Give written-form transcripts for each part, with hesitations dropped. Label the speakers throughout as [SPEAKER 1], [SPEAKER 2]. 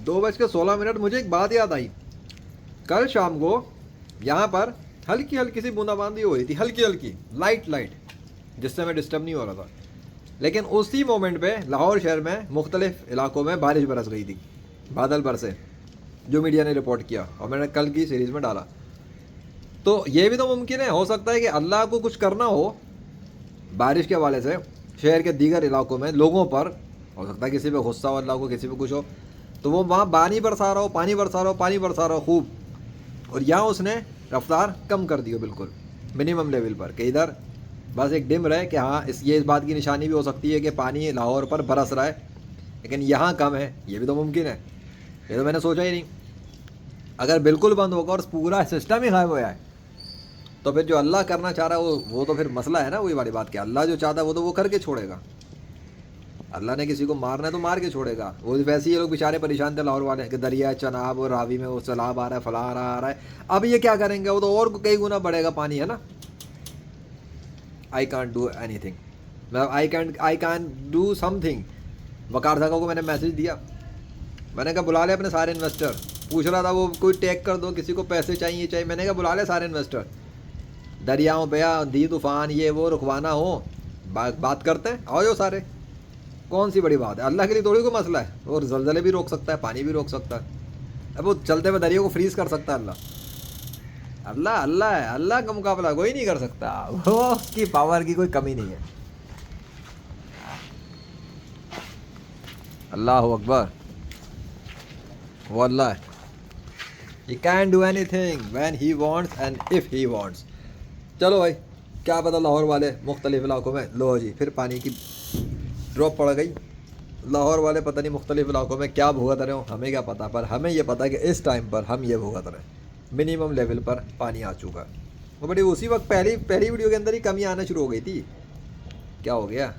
[SPEAKER 1] 2:16 مجھے ایک بات یاد آئی. کل شام کو یہاں پر ہلکی ہلکی سی بوندا باندی ہو رہی تھی, ہلکی ہلکی لائٹ, جس سے میں ڈسٹرب نہیں ہو رہا تھا. لیکن اسی مومنٹ پہ لاہور شہر میں مختلف علاقوں میں بارش برس گئی تھی, بادل برسے, جو میڈیا نے رپورٹ کیا اور میں نے کل کی سیریز میں ڈالا. تو یہ بھی تو ممکن ہے, ہو سکتا ہے کہ اللہ کو کچھ کرنا ہو بارش کے حوالے سے شہر کے دیگر علاقوں میں لوگوں پر. ہو سکتا ہے کسی پہ غصہ ہو اللہ کو, کسی پہ کچھ ہو, تو وہ وہاں پانی برسا رہا ہو خوب, اور یہاں اس نے رفتار کم کر دی ہو بالکل منیمم لیول پر, کہ ادھر بس ایک ڈم رہے کہ ہاں اس بات کی نشانی بھی ہو سکتی ہے کہ پانی لاہور پر برس رہا ہے لیکن یہاں کم ہے. یہ بھی تو ممکن ہے, یہ تو میں نے سوچا ہی نہیں. اگر بالکل بند ہوگا اور پورا سسٹم ہی غائب ہو جائے تو پھر جو اللہ کرنا چاہ رہا ہے وہ تو پھر مسئلہ ہے نا, وہی والی بات کہ اللہ جو چاہتا ہے وہ تو وہ کر کے چھوڑے گا. اللہ نے کسی کو مارنا ہے تو مار کے چھوڑے گا. وہ ویسے ہی یہ لوگ بیچارے پریشان تھے لاہور والے کہ دریا چناب اور راوی میں وہ سیلاب آ رہا ہے, فلاں آ رہا ہے. اب یہ کیا کریں گے, وہ تو اور کئی گنا بڑھے گا پانی, ہے نا. I can't do anything, مطلب I can do something. وقار صاحب کو میں نے میسج دیا, میں نے کہا بلا لے اپنے سارے انویسٹر. پوچھ رہا تھا وہ کوئی ٹیک کر دو, کسی کو پیسے چاہیے. میں نے کہا بلا لے سارے انویسٹر, دریاؤں پہ آندھی طوفان یہ وہ رکوانا ہو, بات کرتے ہیں, آؤ جو سارے. کون سی بڑی بات ہے, اللہ کے لیے تھوڑی کوئی مسئلہ ہے. اور زلزلے بھی روک سکتا ہے, پانی بھی روک سکتا ہے. اب وہ چلتے ہوئے دریا کو فریز کر سکتا ہے اللہ ہے. اللہ کا مقابلہ کوئی نہیں کر سکتا, وہ اس کی پاور کی کوئی کمی نہیں ہے. اللہ اکبر, وہ اللہ ہے. He can do anything when he wants and if he wants. چلو بھائی, کیا پتہ لاہور والے مختلف علاقوں میں, لو جی پھر پانی کی ڈراپ پڑ گئی. لاہور والے پتہ نہیں مختلف علاقوں میں کیا بھگت رہے ہوں, ہمیں کیا پتہ, پر ہمیں یہ پتہ کہ اس ٹائم پر ہم یہ بھگت رہے ہیں. منیمم لیول پر پانی آ چکا ہے. وہ بڑی اسی وقت پہلی ویڈیو کے اندر ہی کمی آنا شروع ہو گئی تھی. کیا ہو گیا,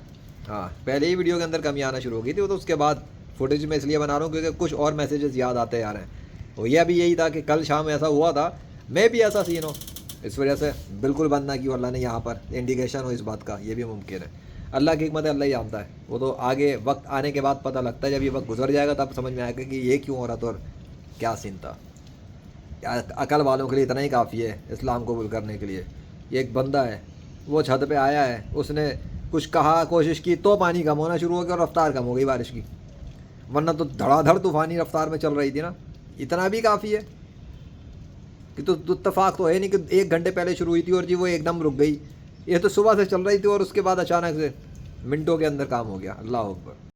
[SPEAKER 1] ہاں پہلے ہی ویڈیو کے اندر کمی آنا شروع ہو گئی تھی. وہ تو اس کے بعد فوٹیج میں اس لیے بنا رہا ہوں کیونکہ کچھ اور میسیجز یاد آتے جا رہے ہیں. وہ یہ بھی یہی تھا کہ کل شام ایسا ہوا تھا, میں بھی ایسا سین ہو, اس وجہ سے بالکل بند نہ کیوں اللہ نے یہاں پر, انڈیکیشن ہو اس بات کا. یہ بھی ممکن ہے, اللہ کی حکمت ہے, اللہ ہی جانتا ہے. وہ تو آگے وقت آنے کے بعد پتہ لگتا ہے, جب یہ وقت گزر جائے گا تب سمجھ میں آئے گا کہ یہ کیوں ہو رہا تھا اور کیا سین تھا. عقل والوں کے لیے اتنا ہی کافی ہے اسلام قبول کرنے کے لیے. یہ ایک بندہ ہے, وہ چھت پہ آیا ہے, اس نے کچھ کہا, کوشش کی, تو پانی کم ہونا شروع ہو گیا اور رفتار کم ہو گئی بارش کی. ورنہ تو دھڑا دھڑ طوفانی رفتار میں چل رہی تھی نا. اتنا بھی کافی ہے کہ تو اتفاق تو ہے نہیں کہ 1 گھنٹے پہلے شروع ہوئی تھی اور جی وہ ایک دم رک گئی. یہ تو صبح سے چل رہی تھی اور اس کے بعد اچانک سے منٹوں کے اندر کام ہو گیا. اللہ اکبر.